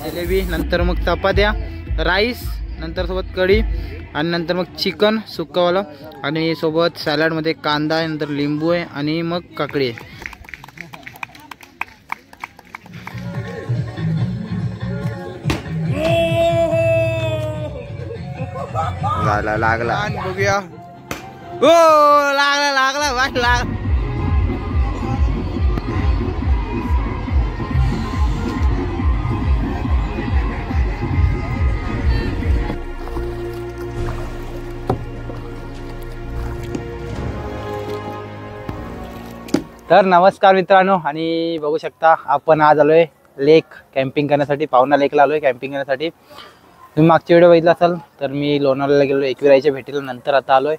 जिलेबी, नंतर मग चपात्या, राईस, नंतर सोबत कढी आणि नंतर मग चिकन सुक्कावाला आणि सोबत सॅलडमध्ये कांदा आहे, नंतर लिंबू आहे आणि मग काकडी आहे. लागला बघूया. हो लागला वाट लागला. तर नमस्कार मित्रांनो, आणि बघू शकता आपण आज आलोय लेक कॅम्पिंग करण्यासाठी. पावना लेकला आलोय कॅम्पिंग करण्यासाठी. तुम्ही मागच्या व्हिडिओ बघितला असाल तर मी लोणावळ्याला गेलो एकविराईच्या भेटीला, नंतर आता आलोय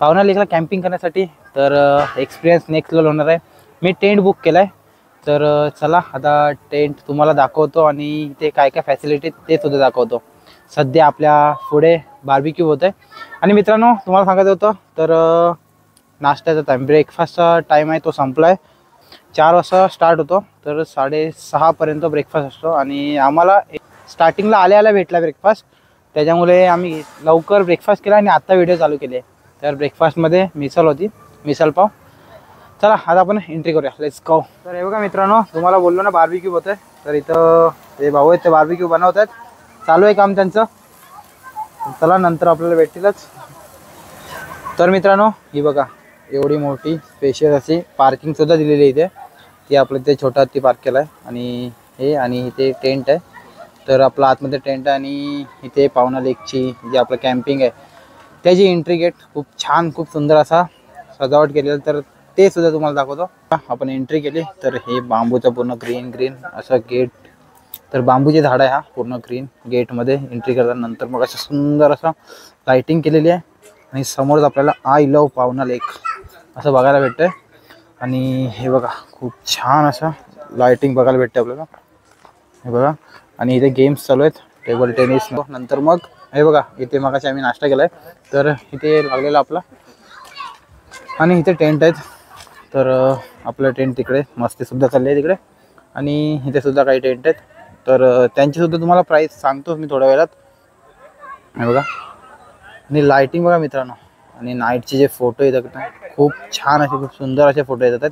पावना लेकला कॅम्पिंग करण्यासाठी. तर एक्सपिरियन्स नेक्स्ट लेवल होणार आहे. मी टेंट बुक केलाय, तर चला आता टेंट तुम्हाला दाखवतो आणि ते काय काय फॅसिलिटी ते सुद्धा दाखवतो. सध्या आपल्या पुढे बार्बिक्यू होत आहे. आणि मित्रांनो तुम्हाला सांगायचं होतं तर नाश्त्याचा टाईम, ब्रेकफास्टचा टाईम आहे तो संपला आहे. 4 वाजता स्टार्ट होतो, तर 6:30पर्यंत ब्रेकफास्ट असतो. आणि आम्हाला स्टार्टिंगला आल्या भेटला ब्रेकफास्ट, त्याच्यामुळे आम्ही लवकर ब्रेकफास्ट केला आणि आत्ता व्हिडिओ चालू केले. तर ब्रेकफास्टमध्ये मिसल होती, मिसल पाव. चला आता आपण एंट्री करूया, लेट्स गो. तर हे बघा मित्रांनो, तुम्हाला बोललो ना बार्बिक्यू होतं आहे. तर इथं ते भाऊ आहेत, ते बार्बिक्यू बनवत आहेत. चालू आहे काम त्यांचं. चला नंतर आपल्याला भेटतीलच. तर मित्रांनो ही बघा एवढी मोठी स्पेशियस अशी पार्किंग सुद्धा दिलेली आहे इथे. ती आपलं इथे छोटा ती पार्क केला आहे. आणि हे आणि इथे टेंट आहे. तर आपलं आतमध्ये टेंट आहे आणि इथे पावना लेकची जे आपलं कॅम्पिंग आहे त्याची एंट्री गेट खूप छान, खूप सुंदर असा सजावट केलेलं. तर ते सुद्धा तुम्हाला दाखवतो. आपण एंट्री केली तर हे बांबूचं पूर्ण ग्रीन असं गेट. तर बांबूची झाड आहे, हा पूर्ण ग्रीन गेटमध्ये एंट्री करतानंतर मग असं सुंदर असं लाइटिंग केलेली आहे. आणि समोरच आपल्याला आय लव पावना लेक असं बघायला भेटतंय. आणि हे बघा खूप छान असं लाइटिंग बघायला भेटते आपल्याला, हे बघा. आणि इथे गेम्स चालू आहेत, टेबल टेनिस. नंतर मग हे बघा इथे मगाशी आम्ही नाश्ता केला आहे, तर इथे लागलेला आपला. आणि इथे टेंट आहेत. तर आपलं टेंट तिकडे मस्तीसुद्धा चालली आहे तिकडे. आणि इथे सुद्धा काही टेंट आहेत, तर त्यांचीसुद्धा तुम्हाला प्राईस सांगतो मी थोड्या वेळात. हे बघा आणि लाइटिंग बघा मित्रांनो. आणि नाईटचे जे फोटो येतात ना खूप छान असे, खूप सुंदर असे फोटो येतात.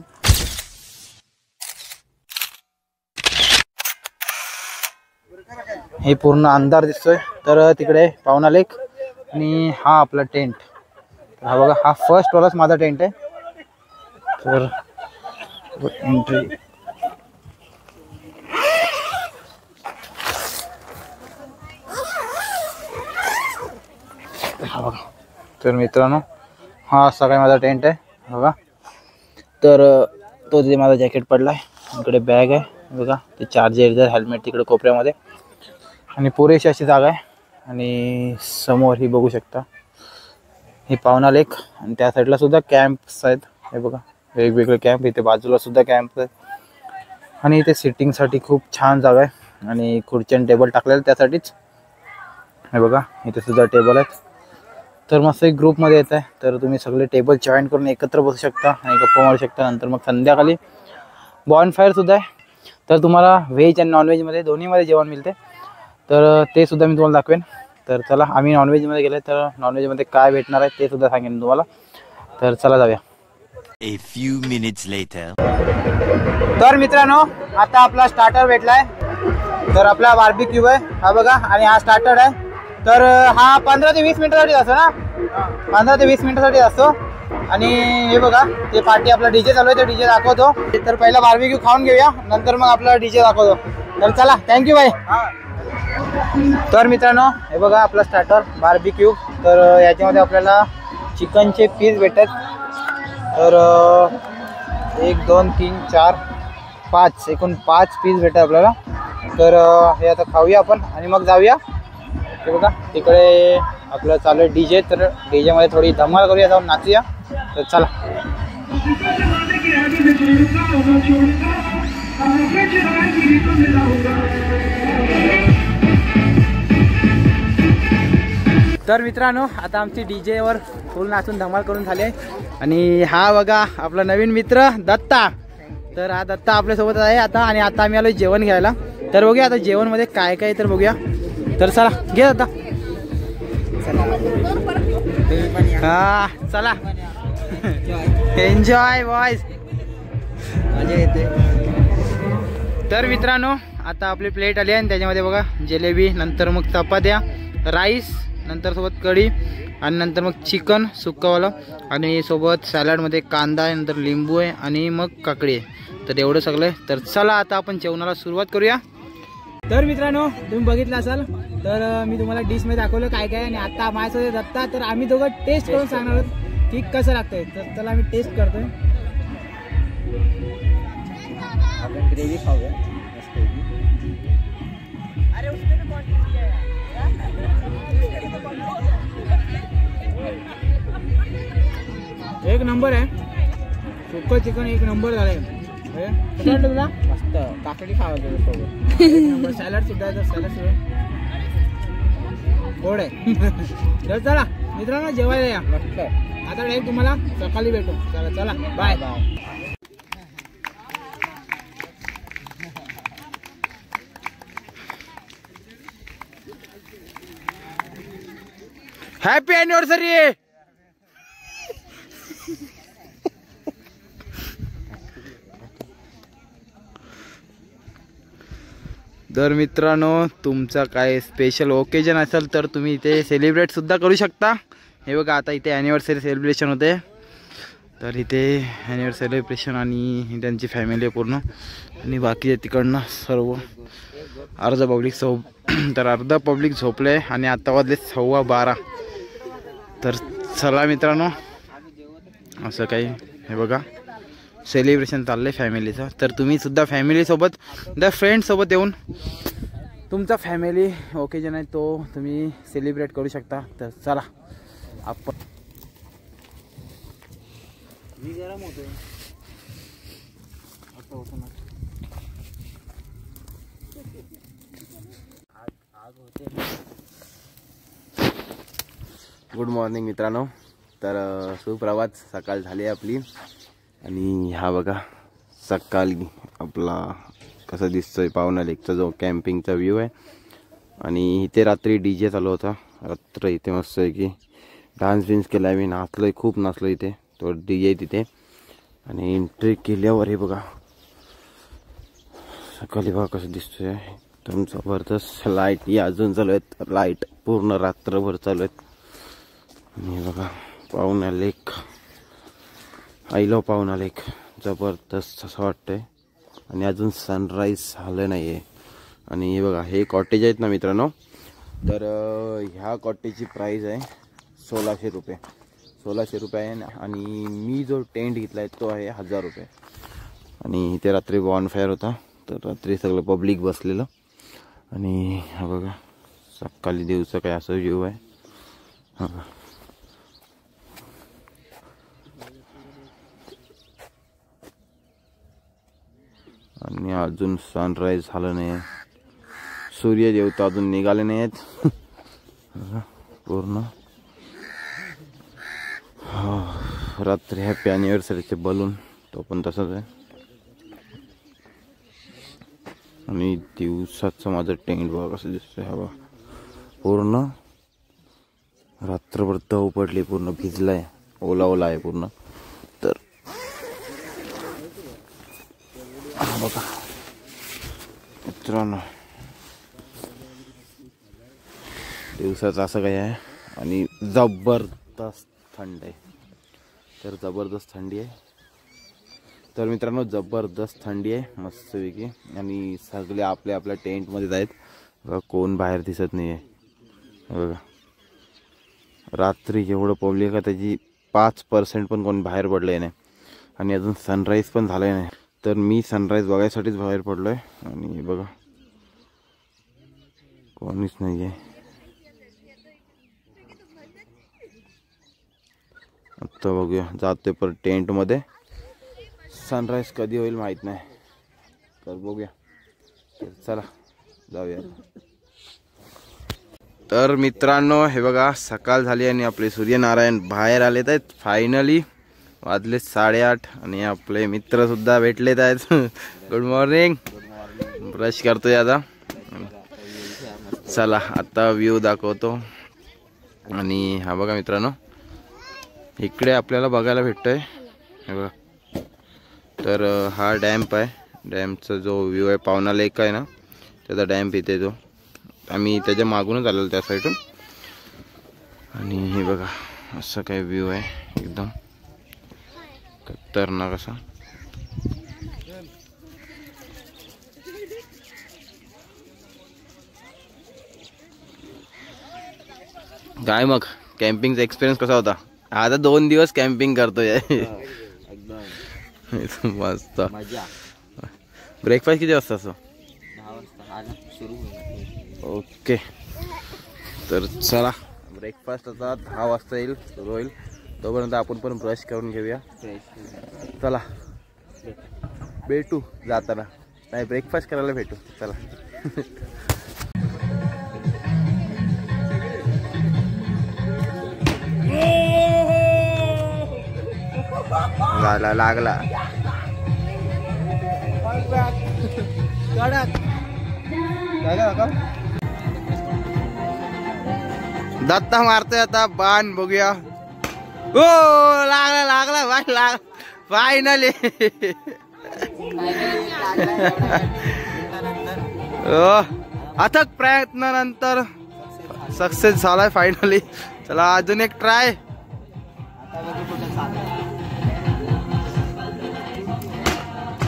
हे पूर्ण अंधार दिसतोय. तर तिकडे पावना लेक आणि हा आपला टेंट. हा बघा, हा फर्स्ट वालाच माझा टेंट आहे. तर एंट्री हा बघा. तर मित्रांनो हा सगळा माझा टेंट आहे बघा. तर तो तिथे माझा जॅकेट पडला आहे. इकडे बॅग आहे बघा, ते चार्जर, हेल्मेट तिकडे कोपऱ्यामध्ये. आणि पुरेशी अशी जागा आहे. आणि समोर ही बघू शकता ही पावना लेक. आणि त्या साईडला सुद्धा कॅम्प्स आहेत, हे बघा वेगवेगळे कॅम्प. इथे बाजूला सुद्धा कॅम्प आहेत. आणि इथे सिटिंगसाठी खूप छान जागा आहे. आणि खुर्ची आणि टेबल टाकलेलं त्यासाठीच, हे बघा इथे सुद्धा टेबल आहेत. तर मस्त एक ग्रुपमध्ये येत आहे, तर तुम्ही सगळे टेबल जॉईन करून एकत्र बसू शकता आणि गप्पा मारू शकता. नंतर मग संध्याकाळी बॉनफायरसुद्धा आहे. तर तुम्हाला व्हेज आणि नॉनव्हेजमध्ये दोन्हीमध्ये जेवण मिळते. तर ते सुद्धा मी तुम्हाला दाखवेन. तर चला आम्ही नॉनव्हेजमध्ये गेले, तर नॉनव्हेजमध्ये काय भेटणार आहे ते सुद्धा सांगेन तुम्हाला. तर चला जाऊया. A few minutes later. तर मित्रांनो आता आपला स्टार्टर भेटलाय. तर आपला बार्बिक्यू आहे हा बघा. आणि हा स्टार्टर आहे. तर हा 15 ते 20 मिनिटासाठी असतो ना, 15 ते 20 मिनिटासाठी असतो. आणि हे बघा ते पार्टी आपला डीजे चालू आहे, ते डीजे दाखवतो. तर पहिला बार्बिक्यू खाऊन घेऊया, नंतर मग आपला डीजे दाखवतो. तर चला, थँक्यू बाय. तर मित्रांनो हे बघा आपला स्टार्टर बार्बिक्यू. तर याच्यामध्ये आपल्याला चिकनचे पीस भेटतात. तर 1 2 3 4 5 एकूण 5 पीस भेटतात आपल्याला. तर हे आता खाऊया आपण आणि मग जाऊया. हे बघा तिकडे आपलं चालू आहे डीजे. तर डीजेमध्ये थोडी धमाल करूया, जाऊन नाचूया. तर चला. तर मित्रांनो आता आमची डीजेवर फुल नाचून धमाल करून झाले. आणि हा बघा आपला नवीन मित्र दत्ता. तर हा दत्ता आपल्यासोबत आहे आता. आणि आता आम्ही आलो जेवण घ्यायला. तर बघूया आता जेवणमध्ये काय काय तर बघूया. तर चला घे आता. हा चला एन्जॉय बॉयज. मजा येते. तर मित्रांनो आता आपली प्लेट आली आहे आणि त्याच्यामध्ये बघा जिलेबी, नंतर मग चपात्या, राईस, नंतर सोबत कढी आणि नंतर मग चिकन सुक्कावाला आणि सोबत सॅलडमध्ये कांदा आहे, नंतर लिंबू आहे आणि मग काकडी आहे. तर एवढं सगळं. तर चला आता आपण जेवणाला सुरुवात करूया. तर मित्रांनो तुम्ही बघितलं असाल तर मी तुम्हाला डिशमध्ये दाखवलं काय काय. आणि आता माझ्यासोबत दत्ता. तर आम्ही दोघं टेस्ट करून सांगणार आहोत की कसं लागतंय. तर चला आम्ही टेस्ट करतोय. आपण ग्रेव्ही खाऊया. एक नंबर आहे. सुक्कं चिकन एक नंबर झालंय. तुला मस्त काकडी खावायचं सोबत. सॅलड सुद्धा आहे. सॅलड सुद्धा गोड आहे. तर चला मित्रांनो जेवायला या. मस्त. आता डायरेक्ट तुम्हाला सकाळी भेटू. चला चला बाय बाय. Happy anniversary. तर मित्रांनो तुमचा काय स्पेशल ओकेजन असेल तर तुम्ही इथे सेलिब्रेट सुद्धा करू शकता. हे बघा आता इथे ॲनिव्हर्सरी सेलिब्रेशन होते. तर इथे ॲनिव्हर्सरी सेलिब्रेशन आणि त्यांची फॅमिली पूर्ण आणि बाकी तिकडनं सर्व अर्धा पब्लिक तर अर्धा पब्लिक झोपले आहे आणि आता वाजले 12:15. तर चला मित्रांनो असं काही हे बघा सेलिब्रेशन चाललं आहे फॅमिलीचं. तर तुम्ही सुद्धा फॅमिलीसोबत द फ्रेंड्ससोबत येऊन तुमचा फॅमिली ओकेजन आहे तो तुम्ही सेलिब्रेट करू शकता. तर चला आपण गरम होतो. गुड मॉर्निंग मित्रांनो. तर सुप्रभात. सकाळ झाली आपली आणि हा बघा सकाळी आपला कसा दिसतोय पावना लेकचा जो कॅम्पिंगचा व्ह्यू आहे. आणि इथे रात्री DJ चालू होता. रात्र इथे मस्त आहे की डान्स बिन्स केला आहे. मी नाचलोय, खूप नाचलो इथे. तो DJ तिथे. आणि एंट्री केल्यावर हे बघा सकाळी बघा कसं दिसतोय. एकदम जबरदस्त. लाईट या अजून चालू आहेत. लाईट पूर्ण रात्रभर चालू आहेत. आणि बघा पावना लेक, आय लव्ह पावना लेक. जबरदस्त असं वाटतंय. आणि अजून सनराईज झालं नाही आहे. आणि हे बघा हे कॉटेज आहेत ना मित्रांनो. तर ह्या कॉटेजची प्राईस आहे 1600 रुपये. 1600 रुपये आहे. आणि मी जो टेंट घेतला आहे तो आहे 1000 रुपये. आणि इथे रात्री बॉनफायर होता. तर रात्री सगळं पब्लिक बसलेलं. आणि हा बघा सकाळी दिवसा काय असं व्ह्यू आहे. हां आणि अजून सनराईज झालं नाही. सूर्यदेवता अजून निघाले नाही आहेत पूर्ण. रात्री हॅपी अॅनिव्हर्सरीचे बलून तो पण तसंच आहे. आणि दिवसाचं माझं टेंट बघा कसं दिसतंय. हवा पूर्ण रात्रभर दव पडली, पूर्ण भिजलाय, ओला ओला आहे पूर्ण. तर बघा मित्रांनो दिवसाचं असं काही आहे. आणि जबरदस्त थंड आहे. तर जबरदस्त थंडी आहे. तर मित्रांनो जबरदस्त थंडी आहे मस्तपैकी. आणि सगळे आपल्या आपल्या टेंटमध्येच आहेत बघा. कोण बाहेर दिसत नाही आहे बघा. रात्री एवढं पब्लिक आहे त्याची 5% पण कोण बाहेर पडलं नाही. आणि अजून सनराईज पण झालं नाही. तर मी सनराईज बघायसाठीच बाहेर पडलो आहे. आणि बघा कोणीच नाही आहे. आत्ता बघूया जातोय पर टेंटमध्ये. सनराईज कधी होईल माहीत नाही. तर बघूया. चला जाऊया. तर मित्रांनो हे बघा सकाळ झाली आणि आपले सूर्यनारायण बाहेर आलेत आहेत फायनली. वाजले 8:30 आणि आपले मित्र सुद्धा भेटलेत आहेत. Good morning. ब्रश करतोय आता. चला आता व्ह्यू दाखवतो. आणि हा बघा मित्रांनो इकडे आपल्याला बघायला भेटतोय हे बघा. तर हा डॅम्प आहे. डॅमचा जो व्ह्यू आहे पावना लेक आहे ना त्याचा डॅम्प इथे जो आम्ही त्याच्या मागूनच आलेलो त्या साईडून. आणि हे बघा असं काय व्ह्यू आहे एकदम खतरनाक असा. काय मग कॅम्पिंगचा एक्सपिरियन्स कसा होता? आता 2 दिवस कॅम्पिंग करतोय. मस्त. ब्रेकफास्ट किती वाजता असतो? ओके तर चला ब्रेकफास्ट आता 10 वाजता येईल सुरू होईल. तोपर्यंत आपण पण ब्रश करून घेऊया. चला भेटू जाताना. नाही ब्रेकफास्ट करायला भेटू. चला. लागला दत्ता मारतोय आता बाण बघूया. ओ लागला फायनली. अथक प्रयत्नानंतर सक्सेस झालाय फायनली. चला अजून एक ट्राय.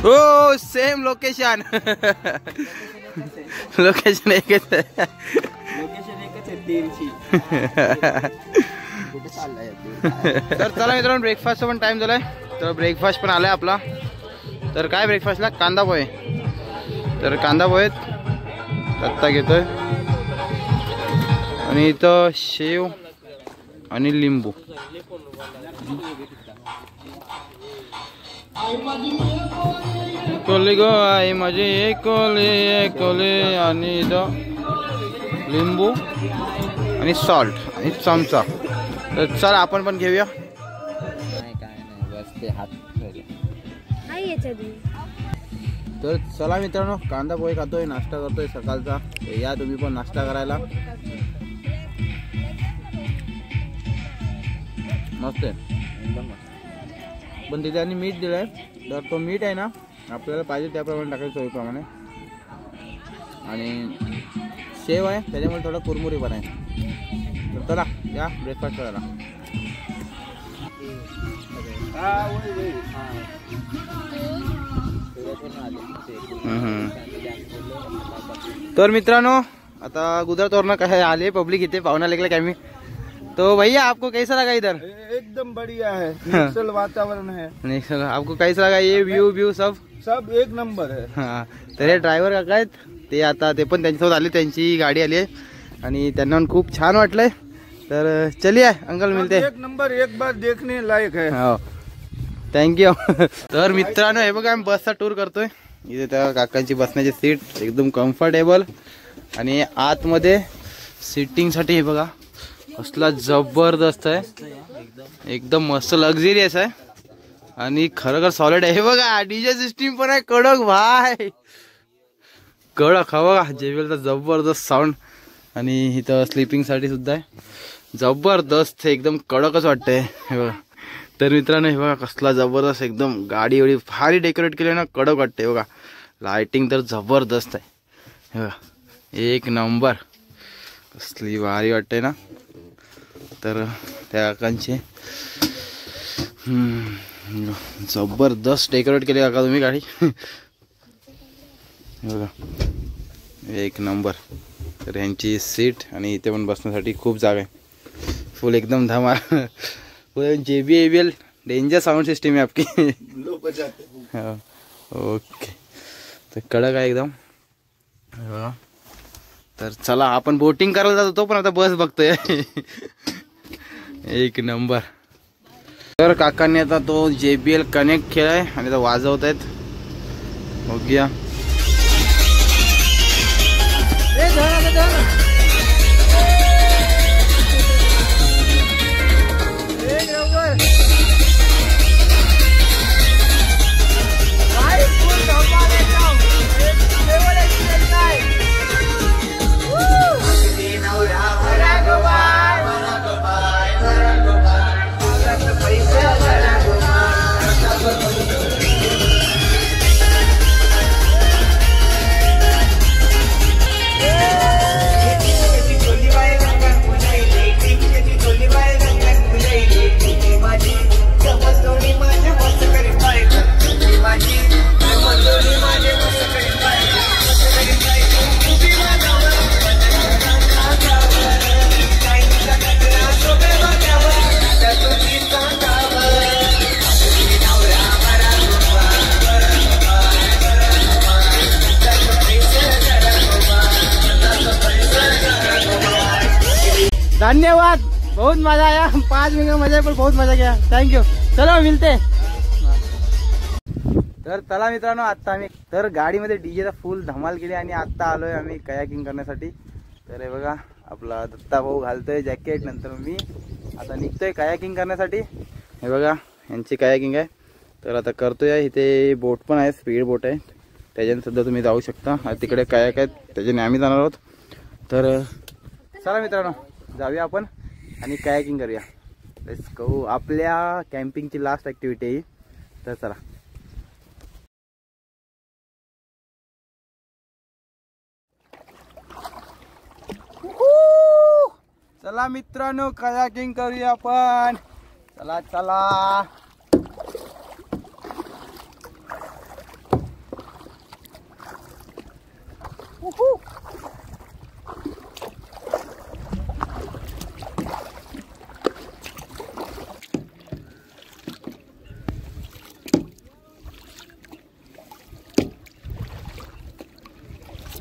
हो सेम लोकेशन. लोकेशन एकच आहे. तर चला मित्रांनो ब्रेकफास्टचा पण टाइम झालाय. तर ब्रेकफास्ट पण आलाय आपला. तर काय ब्रेकफास्टला कांदा पोहे. तर कांदा पोहे आत्ता घेतोय. आणि इथं शेव आणि लिंबू. कोली गो आई माझी कोली आणि इथं लिंबू आणि सॉल्ट आणि चमचा. तर चला आपण पण घेऊया. तर चला मित्रांनो कांदा पोहे खातोय नाश्ता करतोय सकाळचा. या तुम्ही पण नाश्ता करायला. मस्त आहे पण तिथे आणि मीठ दिलंय. तर तो मीठ आहे ना आपल्याला पाहिजे त्याप्रमाणे टाकायचं सोयीप्रमाणे. आणि शेव आहे त्याच्यामुळे थोडा कुरमुरी पण आहे. तर चला या ब्रेकफास्ट करायला. तर मित्रांनो आता गुजरात वरनं काय आले पब्लिक इथे पाहुणा लेकला कॅम्पिंग. तो भैया आपको कैसा लगा इधर? एकदम बढ़िया है. नेचुरल वातावरण है. नेक्स्ट आपको कैसा लगा ये व्यू सब एक नंबर है. हाँ तर हे ड्रायव्हर काका आहेत ते आता ते पण त्यांच्यासोबत आले. त्यांची गाडी आली आहे आणि त्यांना पण खूप छान वाटलंय. तर चलिए अंकल मिलते. एक नंबर एक बार देखने लायक है. हो थँक्यू. तर मित्रांनो हे बघा आम्ही बसचा टूर करतोय. इथे त्या काकांची बसण्याची सीट एकदम कम्फर्टेबल आणि आतमध्ये सिटिंगसाठी हे बघा कसला जबरदस्त आहे. एकदम मस्त लक्झरियस आहे आणि खरोखर सॉलिड आहे. हे बघा डीजे सिस्टीम पण आहे कडक भाई कडक. हा बघा JBLचा जबरदस्त साऊंड. आणि इथं स्लीपिंग साठी सुद्धा आहे जबरदस्त. एकदम कडकच वाटतंय हे बघा. तर मित्रांनो हे बघा कसला जबरदस्त एकदम गाडी एवढी भारी डेकोरेट केली ना कडक वाटते बघा. लाइटिंग तर जबरदस्त आहे हे बघा एक नंबर. कसली भारी वाटते ना. तर त्या काकांचे जबरदस्त डेकोरेट केले काका तुम्ही गाडी बघा एक नंबर. तर यांची सीट आणि इथे पण बसण्यासाठी खूप जागा आहे. फुल एकदम धमाल. फुल JBL डेंजर साउंड सिस्टम आहे आपकी. ओके तर कडक आहे एकदम बघा. तर चला आपण बोटिंग करायला जातो पण आता बस बघतोय. एक नंबर. तर काकांनी आता तो JBL कनेक्ट केलाय आणि तो वाजवत आहेत बघूया. धन्यवाद, बहुत मजा आया, 5 मिनट में मजा, पण बहुत मजा गया, थँक्यू. चलो मिळते. तर चला मित्रांनो, आता आम्ही तर गाडीमध्ये डीजेचा फुल धमाल केली आणि आता आलोय आम्ही कयाकिंग करण्यासाठी. तर हे बघा आपला दत्ता भाऊ घालतोय जॅकेट, नंतर मी आता निघतोय कयाकिंग करण्यासाठी. हे बघा यांची कयाकिंग आहे, तर आता करतोय. इथे बोट पण आहे, स्पीड बोट आहे, त्याच्याने सुद्धा तुम्ही जाऊ शकता. तिकडे कयाक आहेत, त्याच्याने आम्ही जाणार आहोत. तर चला मित्रांनो जाऊया आपण आणि कयाकिंग करूया. Let's go. आपल्या कॅम्पिंगची लास्ट ॲक्टिव्हिटी आहे ही, तर चला. चला मित्रांनो कयाकिंग करूया आपण. चला चला.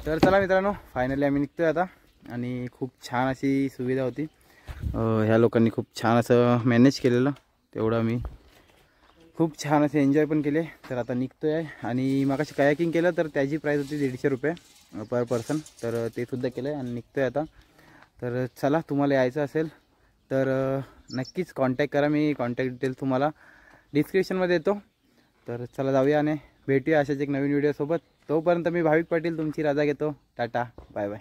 तर चला मित्रांनो, फायनली आम्ही निघतोय आता आणि खूप छान अशी सुविधा होती. ह्या लोकांनी खूप छान असं मॅनेज केलेलं, तेवढं मी खूप छान असे एन्जॉय पण केले. तर आता निघतोय आहे आणि मगाशी कयाकिंग केलं तर त्याची प्राईस होती 150 रुपये पर पर्सन. तर ते सुद्धा केलं आहे आणि निघतोय आता. तर चला, तुम्हाला यायचं असेल तर नक्कीच कॉन्टॅक्ट करा. मी कॉन्टॅक्ट डिटेल तुम्हाला डिस्क्रिप्शनमध्ये देतो. तर चला जाऊया आणि भेटूया अशाच एक नवीन व्हिडिओसोबत. तोपर्यंत मी भाविक पाटील तुमची रजा घेतो. Tata, bye bye.